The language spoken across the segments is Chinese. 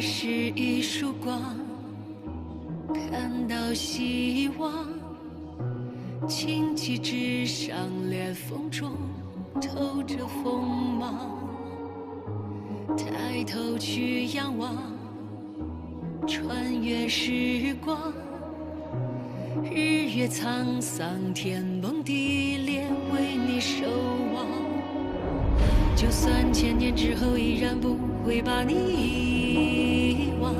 是一束光，看到希望，荆棘之上，裂缝中透着锋芒。抬头去仰望，穿越时光，日月沧桑，天崩地裂，为你守望。就算千年之后，依然不会把你遗忘。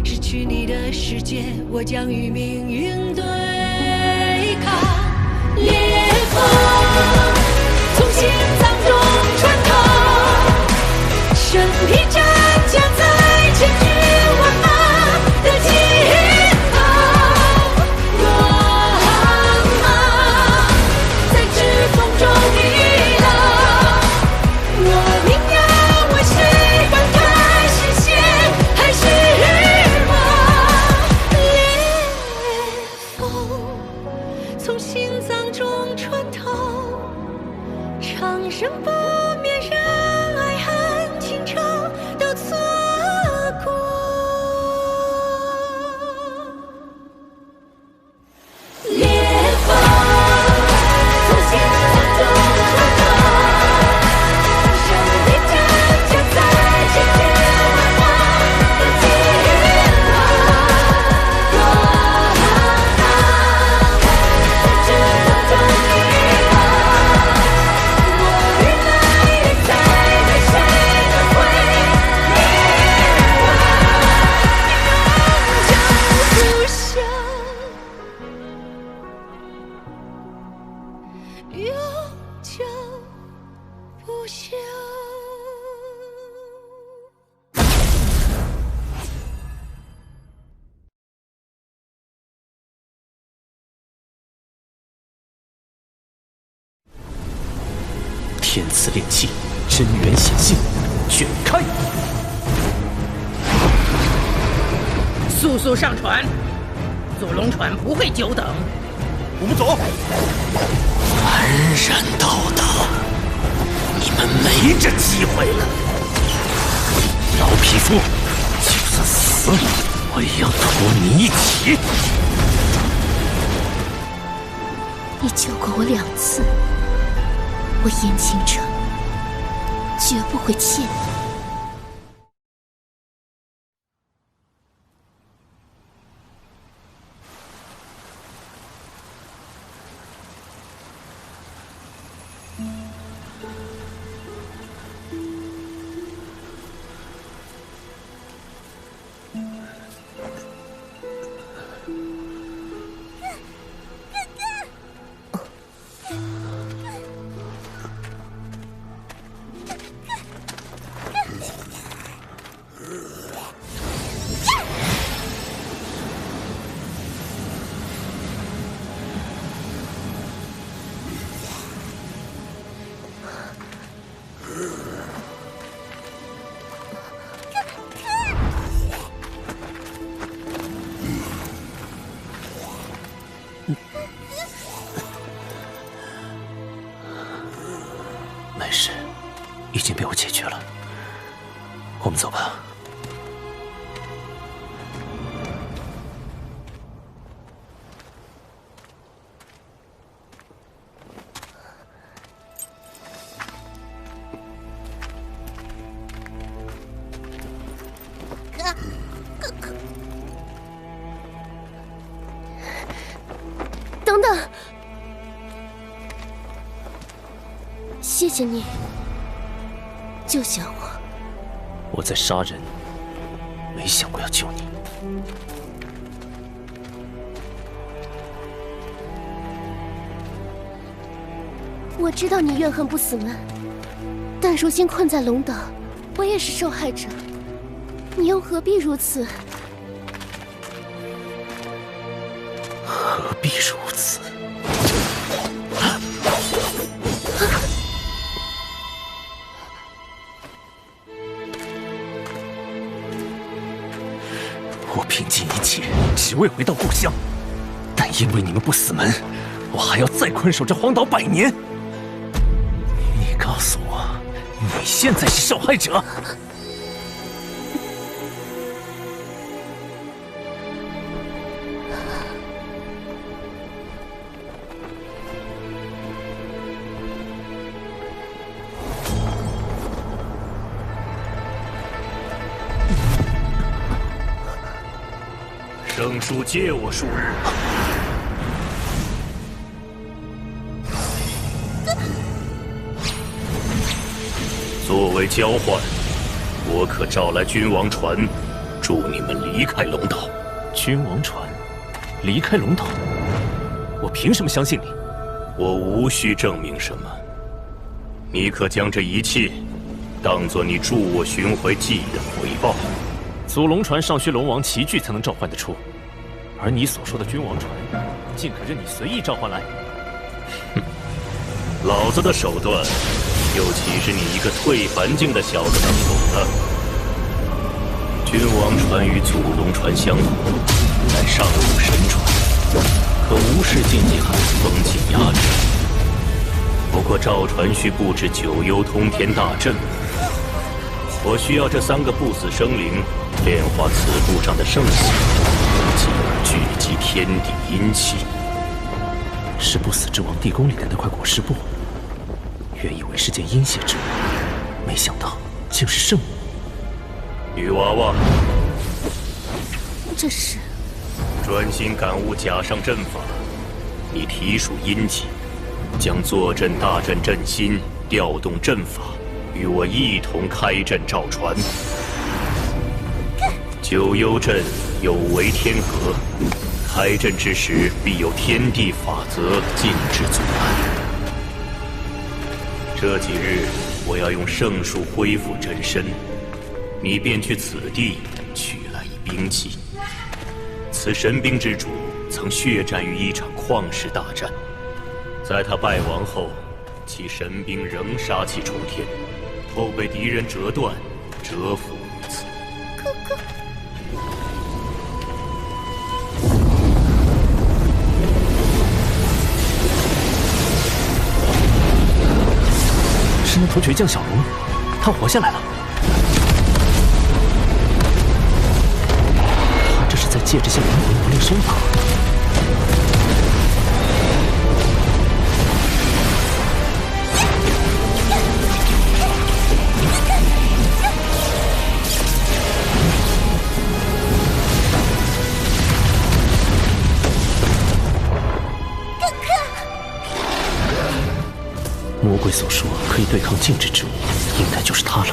失去你的世界，我将与命运对抗。裂缝从心脏中穿透，身披战甲，在千军万马的尽头。光芒在指缝中熨斗，我明要为谁翻开视线，还是裂缝从心脏中穿透，长生不灭，让爱恨情仇都错过。裂缝从心脏中穿透，身披战甲，在千军万马的尽头。光芒在指缝中熨斗，我与那一在对谁都会永久不朽。天赐炼器，真元显现，卷开！速速上船，坐龙船不会久等。我们走。幡然到达，你们没这机会了。老匹夫，就算死，我也要拖你一起。你救过我2次，我燕青城绝不会欠你。没事，已经被我解决了。我们走吧。等等，谢谢你救下我。我在杀人，没想过要救你。我知道你怨恨不死们，但如今困在龙岛，我也是受害者，你又何必如此？何必如此？我拼尽一切，只为回到故乡，但因为你们不死门，我还要再困守这荒岛100年。你告诉我，你现在是受害者？圣书借我数日。作为交换，我可召来君王船，助你们离开龙岛。君王船，离开龙岛？我凭什么相信你？我无需证明什么。你可将这一切当作你助我寻回记忆的回报。祖龙船尚需龙王齐聚才能召唤得出，而你所说的君王船，竟可任你随意召唤来？哼，老子的手段，又岂是你一个退凡境的小子能懂的？君王船与祖龙船相同，乃上古神船，可无视禁忌海风气压制。不过造船需布置九幽通天大阵，我需要这3个不死生灵炼化此路上的圣血，进而聚集天地阴气。是不死之王地宫里的那块果实布，原以为是件阴邪之物，没想到竟是圣物。女娃娃，这是专心感悟甲上阵法。你体属阴气，将坐镇大阵阵心，调动阵法，与我一同开阵造船。九幽阵有违天和，开阵之时必有天地法则禁止阻拦。这几日我要用圣术恢复真身，你便去此地取来一兵器。此神兵之主曾血战于一场旷世大战，在他败亡后，其神兵仍杀气冲天，后被敌人折断，折服于此。哥哥，是那头倔强小龙，他活下来了。他这是在借这些灵魂磨练身法。魔鬼所说可以对抗禁制之物，应该就是它了。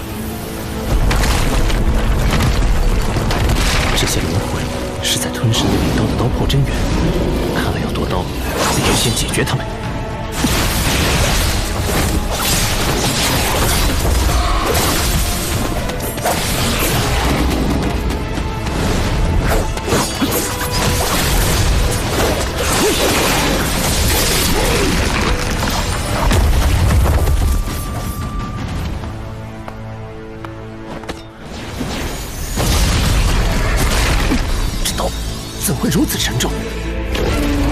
这些轮回是在吞噬那领刀的刀破真元，看来要夺刀，必须先解决他们。怎会如此沉重？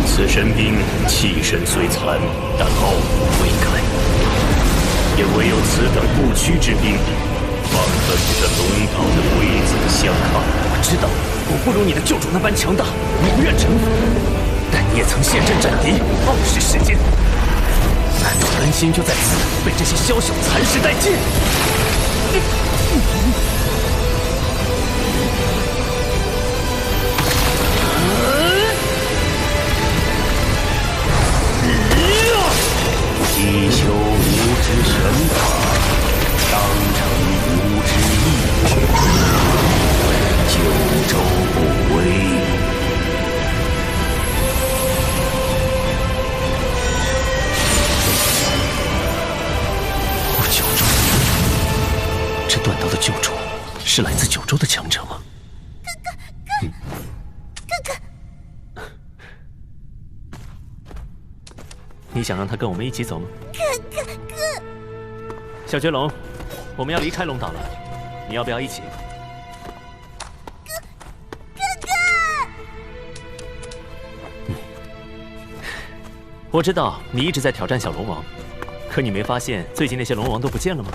此神兵气身虽残，但傲骨未改。也唯有此等不屈之兵，方可与这龙岛的规则相抗。我知道，我不如你的救主那般强大，宁愿臣服。但你也曾现阵战敌，傲视世间。难道恩心就在此被这些宵小残事殆尽？一宿无知神法，当成无知义举，九州不归。九州，这断刀的救主是来自九州的强者吗？哥哥，你想让他跟我们一起走吗？哥，小绝龙，我们要离开龙岛了，你要不要一起？我知道你一直在挑战小龙王，可你没发现最近那些龙王都不见了吗？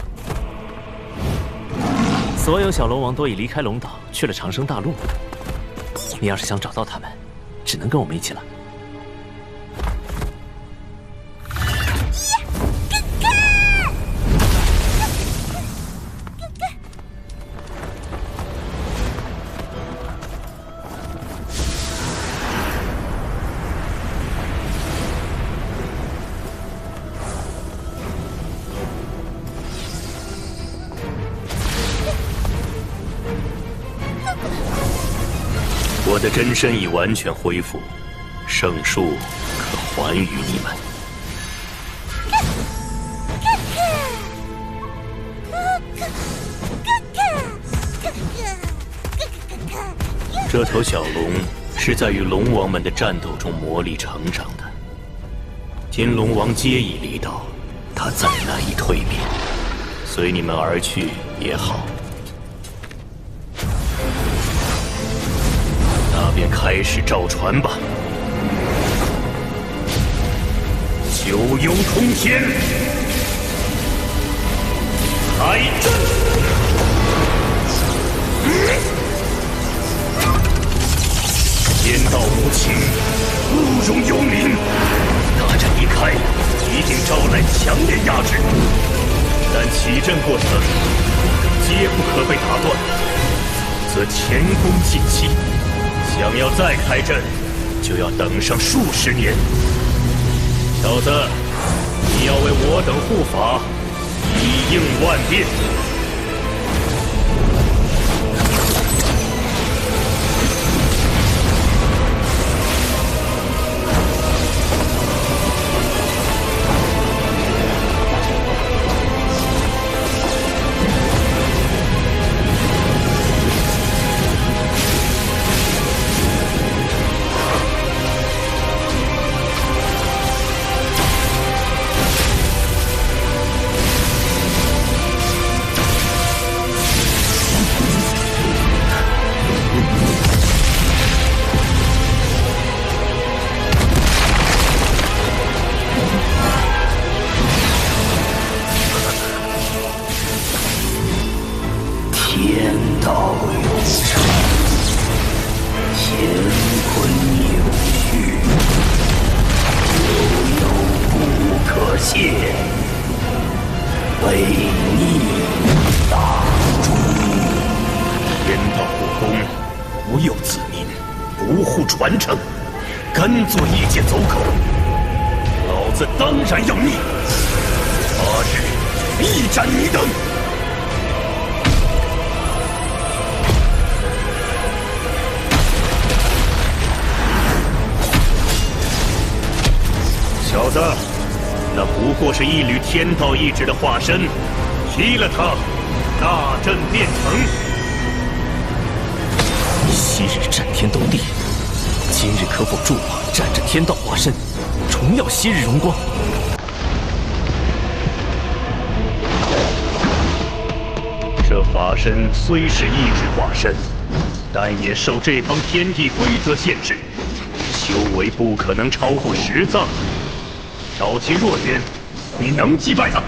所有小龙王都已离开龙岛，去了长生大陆。你要是想找到他们，只能跟我们一起了。我的真身已完全恢复，圣树可还于你们。这头小龙是在与龙王们的战斗中磨砺成长的。今龙王皆已离岛，他再难以蜕变，随你们而去也好。那便开始召传吧。九幽通天，开阵！天道无情，不容幽冥。大阵一开，一定招来强烈压制。但起阵过程，皆不可被打断，则前功尽弃。想要再开阵，就要等上数十年。小子，你要为我等护法，以应万变。天道有常，乾坤有序，有不可泄，违逆大诛。天道不公，无佑子民，不护传承，甘做异界走狗，老子当然要灭！他日必斩你等！小子，那不过是一缕天道意志的化身，劈了他，大阵变成。昔日战天斗地，今日可否助我战着天道化身，重耀昔日荣光？这法身虽是意志化身，但也受这方天地规则限制，修为不可能超过10藏。少其弱点，你能击败他？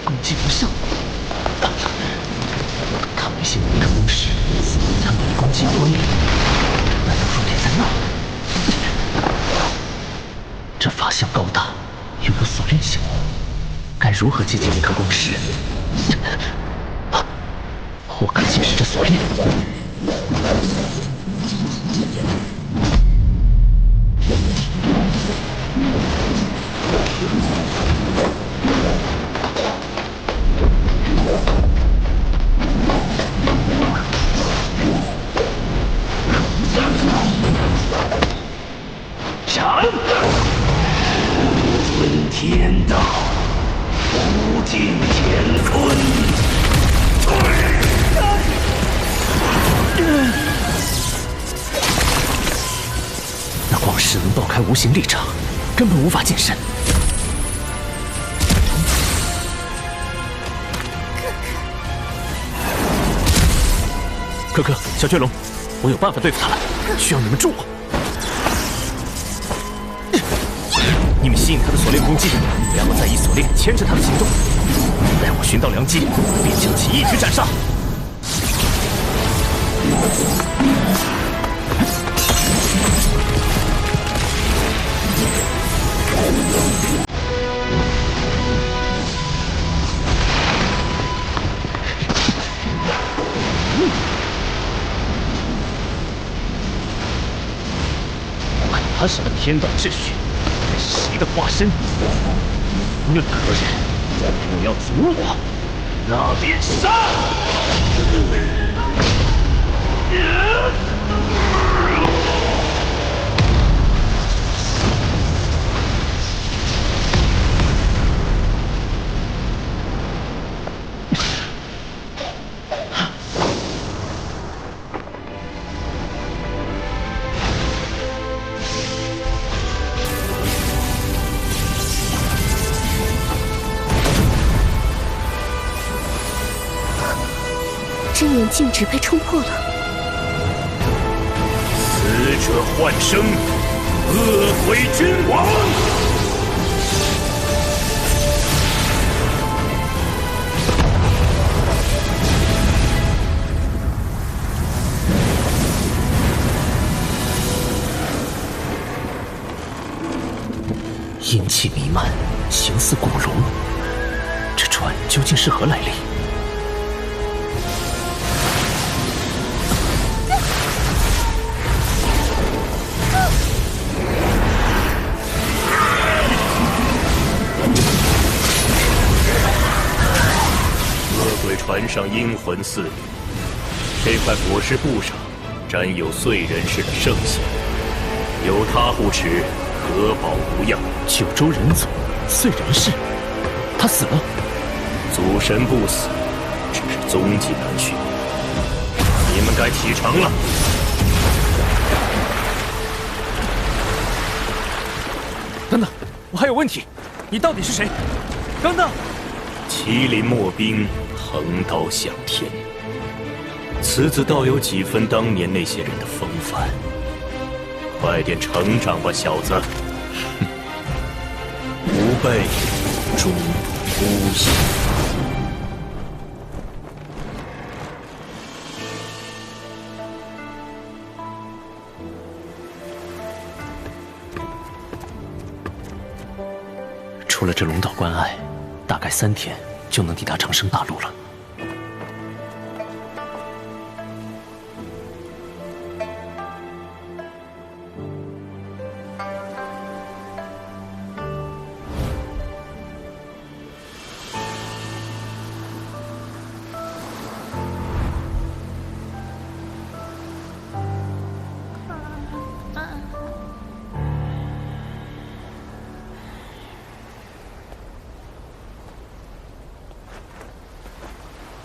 攻击不上，看不信你可攻势，让你攻击归零，难道弱点在那？这法相高大，又有锁链效果，该如何接近你可攻势？我可解释这锁链。吞天道，无尽乾坤。那光石能爆开无形力场，根本无法近身。可可，小雀龙，我有办法对付他了，需要你们助我。你们吸引他的锁链攻击，然后再以锁链牵制他的行动。待我寻到良机，便将其一举斩杀。管他什么天道秩序，这是谁的化身？那可人不要阻我，那便杀！真元禁止被冲破了。死者换生，恶鬼君王。阴气弥漫，形似古龙。这船究竟是何来历？船上阴魂肆虐，这块裹尸布上沾有燧人氏的圣血，有他护持，可保无恙。九州人族燧人氏，他死了？祖神不死，只是踪迹难寻。你们该启程了。等等，我还有问题，你到底是谁？等等，麒麟墨兵。横刀向天，此子倒有几分当年那些人的风范。快点成长吧，小子！哼，吾辈终不孤矣。出了这龙岛关隘，大概3天就能抵达长生大陆了。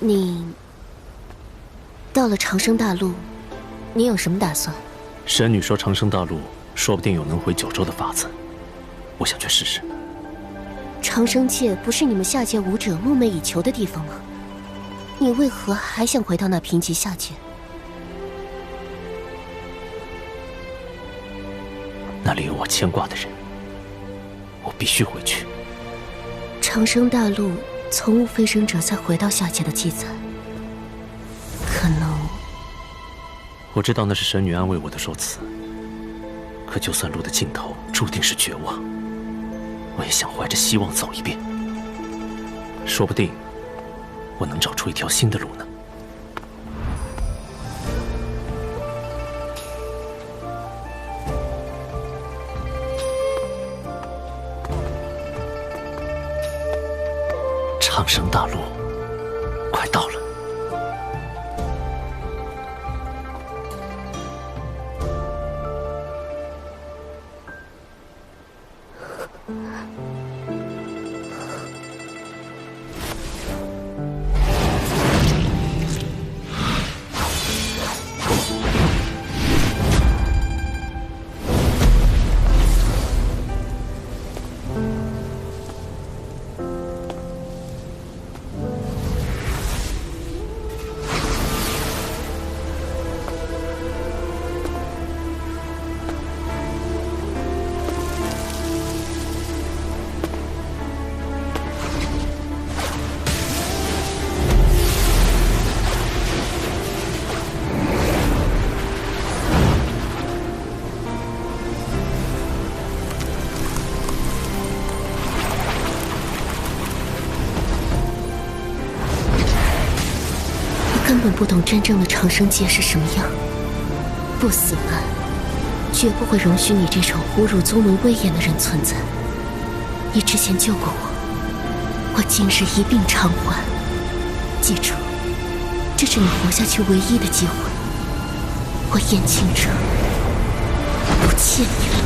你到了长生大陆，你有什么打算？神女说长生大陆说不定有能回九州的法子，我想去试试。长生界不是你们下界武者梦寐以求的地方吗？你为何还想回到那贫瘠下界？那里有我牵挂的人，我必须回去。长生大陆从无飞升者再回到下界的记载，可能……我知道那是神女安慰我的说辞，可就算路的尽头注定是绝望，我也想怀着希望走一遍。说不定我能找出一条新的路呢。长生大陆快到了。本不懂真正的长生界是什么样。不死门，绝不会容许你这种侮辱宗门威严的人存在。你之前救过我，我今日一并偿还。记住，这是你活下去唯一的机会。我燕青者不欠你了。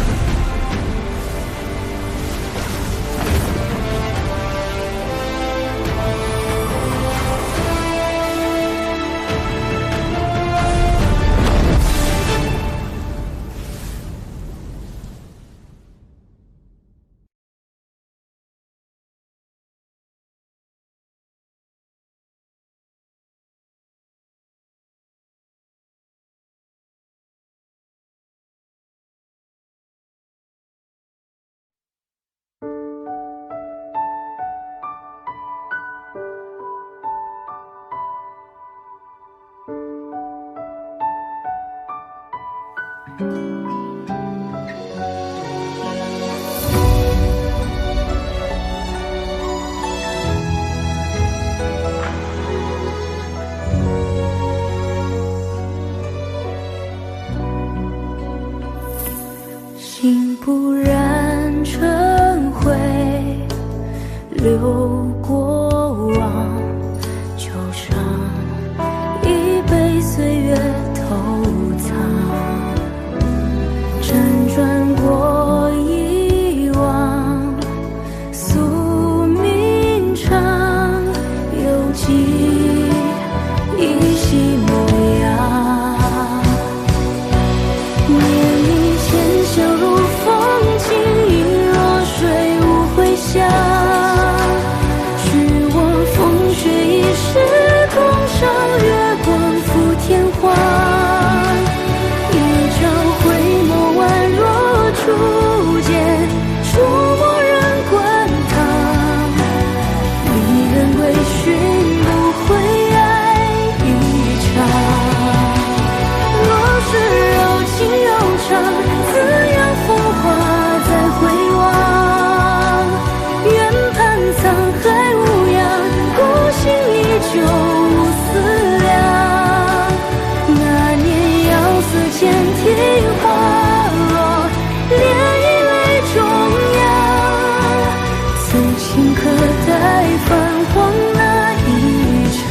心不染尘灰，流过往，就像一杯岁月偷藏，辗转过以往，宿命长，犹记依稀模样。笑如风，轻盈若水，无回响。许我风雪一世，共赏月光赴天荒。一朝回眸，宛若初见，触蓦然滚烫。离人归寻，不悔爱一场。若是柔情悠长，滋养风华再回望，愿盼沧海无恙，孤心依旧无思量。那年遥思前庭花落，涟漪泪中央。此情可待泛黄那一场，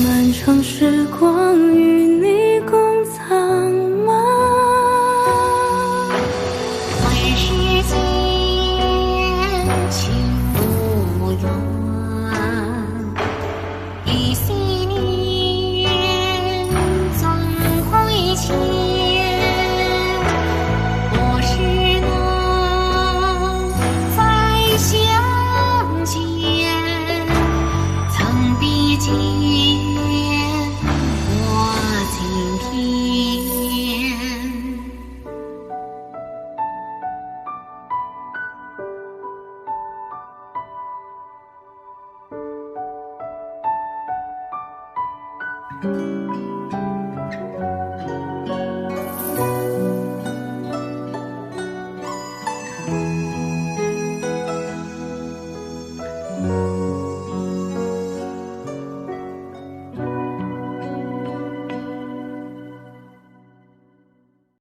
漫长时光与你共苍茫。问世间情无缘，一夕年总会欠。何时能再相见？曾比肩我今天。